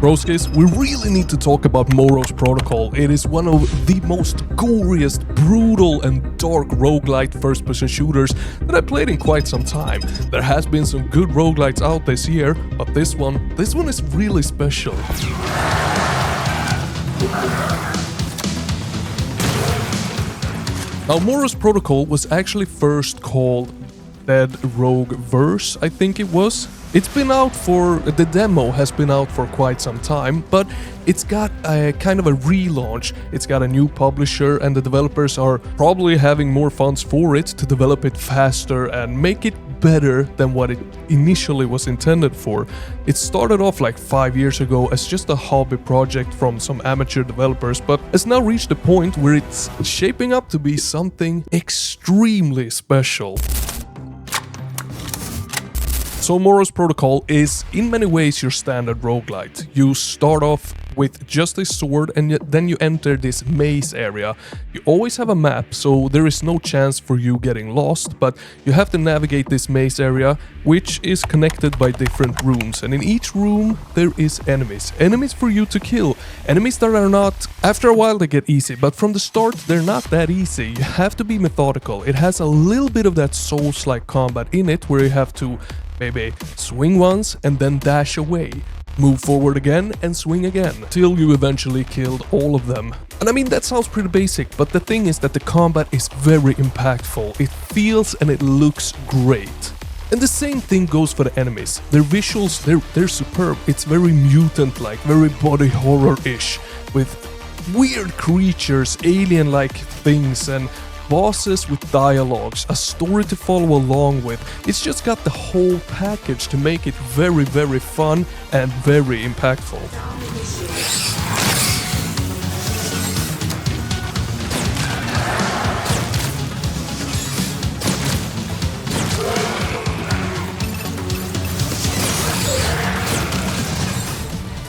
Broskis, we really need to talk about Moros Protocol. It is one of the most goriest, brutal and dark roguelite first-person shooters that I played in quite some time. There has been some good roguelites out this year, but this one is really special. Now, Moros Protocol was actually first called Dead Rogue Verse, I think it was. It's been out the demo has been out for quite some time, but it's got a kind of a relaunch. It's got a new publisher and the developers are probably having more funds for it to develop it faster and make it better than what it initially was intended for. It started off like 5 years ago as just a hobby project from some amateur developers, but has now reached a point where it's shaping up to be something extremely special. So Moros Protocol is in many ways your standard roguelite. You start off with just a sword and then you enter this maze area. You always have a map, so there is no chance for you getting lost, but you have to navigate this maze area, which is connected by different rooms. And in each room there is enemies. Enemies for you to kill. Enemies that are not... After a while they get easy, but from the start they're not that easy. You have to be methodical. It has a little bit of that Souls-like combat in it, where you have to maybe swing once and then dash away. Move forward again and swing again, till you eventually killed all of them. And I mean, that sounds pretty basic, but the thing is that the combat is very impactful. It feels and it looks great. And the same thing goes for the enemies. Their visuals, they're superb. It's very mutant-like, very body horror-ish, with weird creatures, alien-like things, and bosses with dialogues, a story to follow along with. It's just got the whole package to make it very, very fun and very impactful.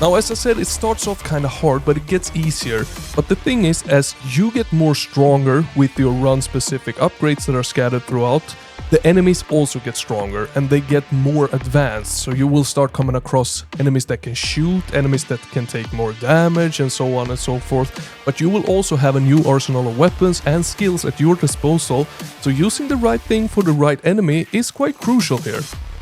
Now, as I said, it starts off kinda hard, but it gets easier. But the thing is, as you get more stronger with your run-specific upgrades that are scattered throughout, the enemies also get stronger and they get more advanced. So you will start coming across enemies that can shoot, enemies that can take more damage, and so on and so forth. But you will also have a new arsenal of weapons and skills at your disposal, so using the right thing for the right enemy is quite crucial here.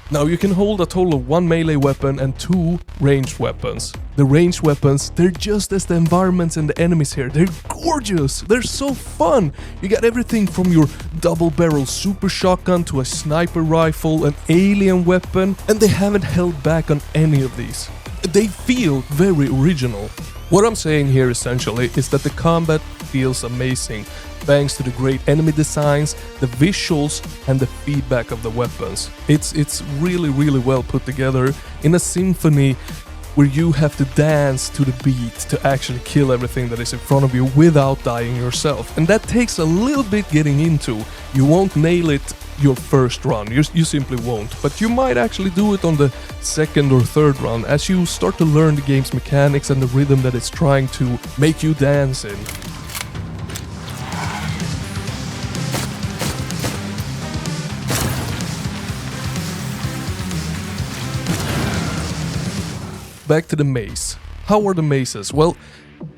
Now, you can hold a total of 1 melee weapon and 2 ranged weapons. The ranged weapons, they're just as the environments and the enemies here. They're gorgeous! They're so fun! You got everything from your double-barrel super shotgun to a sniper rifle, an alien weapon, and they haven't held back on any of these. They feel very original. What I'm saying here essentially is that the combat feels amazing, thanks to the great enemy designs, the visuals, and the feedback of the weapons. It's really, really well put together in a symphony where you have to dance to the beat to actually kill everything that is in front of you without dying yourself. And that takes a little bit getting into. You won't nail it your first run, you simply won't, but you might actually do it on the second or third run as you start to learn the game's mechanics and the rhythm that it's trying to make you dance in. Back to the maze. How are the mazes? Well,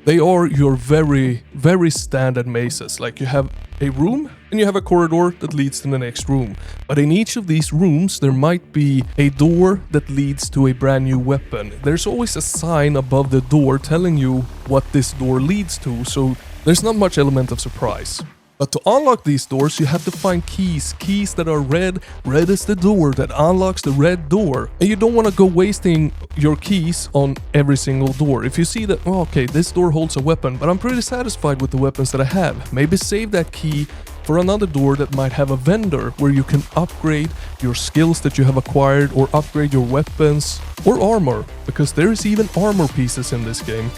they are your very, very standard mazes. Like, you have a room and you have a corridor that leads to the next room. But in each of these rooms there might be a door that leads to a brand new weapon. There's always a sign above the door telling you what this door leads to, so there's not much element of surprise. But to unlock these doors, you have to find keys that are red. Red is the door that unlocks the red door. And you don't want to go wasting your keys on every single door. If you see that, oh, okay, this door holds a weapon, but I'm pretty satisfied with the weapons that I have, maybe save that key for another door that might have a vendor where you can upgrade your skills that you have acquired or upgrade your weapons or armor, because there is even armor pieces in this game.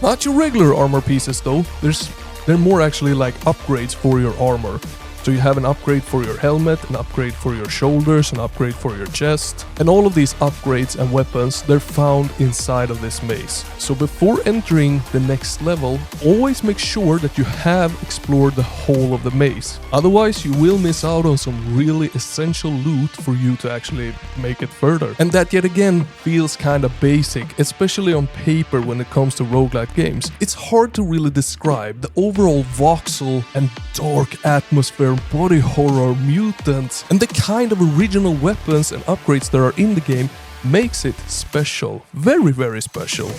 Not your regular armor pieces though, they're more actually like upgrades for your armor. So you have an upgrade for your helmet, an upgrade for your shoulders, an upgrade for your chest, and all of these upgrades and weapons, they're found inside of this maze. So before entering the next level, always make sure that you have explored the whole of the maze. Otherwise, you will miss out on some really essential loot for you to actually make it further. And that yet again feels kind of basic, especially on paper when it comes to roguelite games. It's hard to really describe the overall voxel and dark atmosphere, body horror, mutants, and the kind of original weapons and upgrades that are in the game makes it special. Very, very special.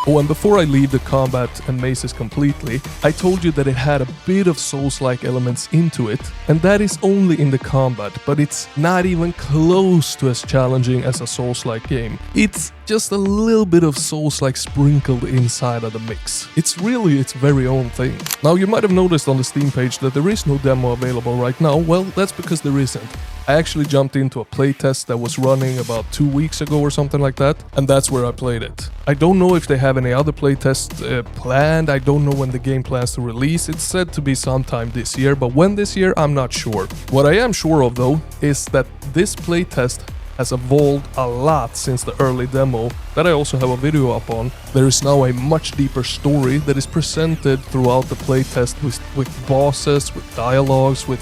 Oh, and before I leave the combat and mazes completely, I told you that it had a bit of Souls-like elements into it, and that is only in the combat, but it's not even close to as challenging as a Souls-like game. It's just a little bit of Souls-like sprinkled inside of the mix. It's really its very own thing. Now, you might have noticed on the Steam page that there is no demo available right now. Well, that's because there isn't. I actually jumped into a playtest that was running about 2 weeks ago or something like that, and that's where I played it. I don't know if they have any other playtests planned. I don't know when the game plans to release. It's said to be sometime this year, but when this year, I'm not sure. What I am sure of though is that this playtest has evolved a lot since the early demo that I also have a video up on. There is now a much deeper story that is presented throughout the playtest with bosses, with dialogues, with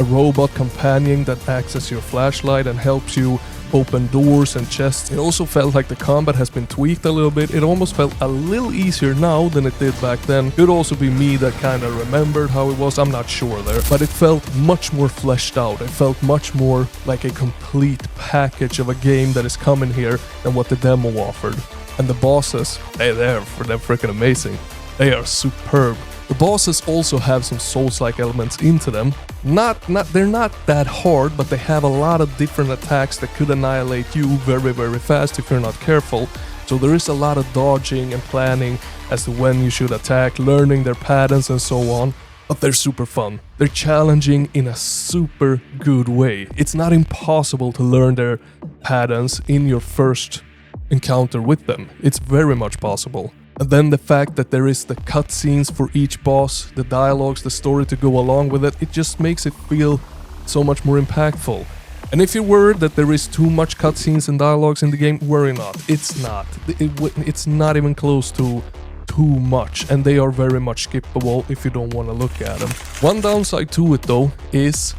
a robot companion that acts as your flashlight and helps you open doors and chests. It also felt like the combat has been tweaked a little bit. It almost felt a little easier now than it did back then. It could also be me that kind of remembered how it was, I'm not sure there. But it felt much more fleshed out. It felt much more like a complete package of a game that is coming here than what the demo offered. And the bosses, they're freaking amazing. They are superb. The bosses also have some Souls-like elements into them. They're not that hard, but they have a lot of different attacks that could annihilate you very, very fast if you're not careful. So there is a lot of dodging and planning as to when you should attack, learning their patterns and so on. But they're super fun. They're challenging in a super good way. It's not impossible to learn their patterns in your first encounter with them. It's very much possible. And then the fact that there is the cutscenes for each boss, the dialogues, the story to go along with it, it just makes it feel so much more impactful. And if you're worried that there is too much cutscenes and dialogues in the game, worry not. It's not. It's not even close to too much, and they are very much skippable if you don't want to look at them. One downside to it though is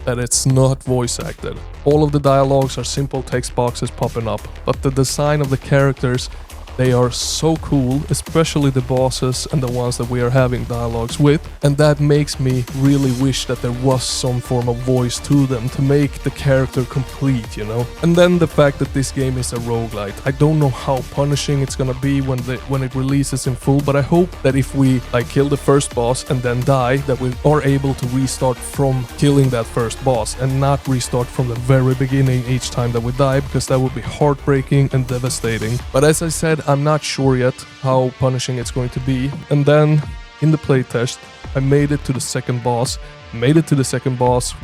that it's not voice acted. All of the dialogues are simple text boxes popping up, but the design of the characters, they are so cool, especially the bosses and the ones that we are having dialogues with, and that makes me really wish that there was some form of voice to them to make the character complete, you know? And then the fact that this game is a roguelite. I don't know how punishing it's gonna be when it releases in full, but I hope that if we kill the first boss and then die, that we are able to restart from killing that first boss and not restart from the very beginning each time that we die, because that would be heartbreaking and devastating. But as I said, I'm not sure yet how punishing it's going to be. And then in the playtest, I made it to the second boss.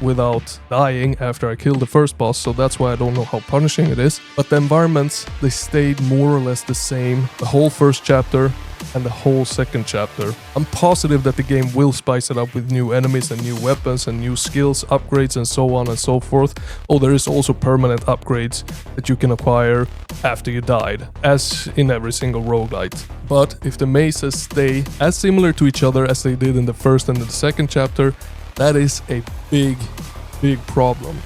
Without dying after I killed the first boss, so that's why I don't know how punishing it is. But the environments, they stayed more or less the same the whole first chapter and the whole second chapter. I'm positive that the game will spice it up with new enemies and new weapons and new skills, upgrades and so on and so forth. Oh, there is also permanent upgrades that you can acquire after you died, as in every single roguelite. But if the mazes stay as similar to each other as they did in the first and the second chapter, that is a big problem.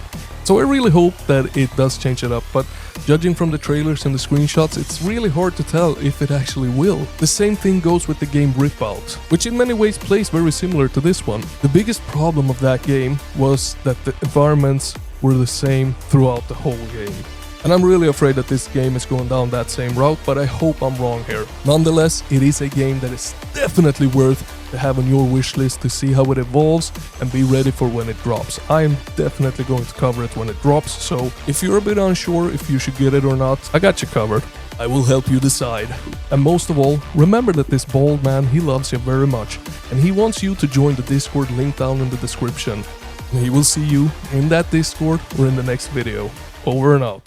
So I really hope that it does change it up, but judging from the trailers and the screenshots, it's really hard to tell if it actually will. The same thing goes with the game Rip-Out, which in many ways plays very similar to this one. The biggest problem of that game was that the environments were the same throughout the whole game. And I'm really afraid that this game is going down that same route, but I hope I'm wrong here. Nonetheless, it is a game that is definitely worth to have on your wish list to see how it evolves and be ready for when it drops. I am definitely going to cover it when it drops, so if you're a bit unsure if you should get it or not, I got you covered. I will help you decide. And most of all, remember that this bald man, he loves you very much, and he wants you to join the Discord link down in the description. And he will see you in that Discord or in the next video. Over and out.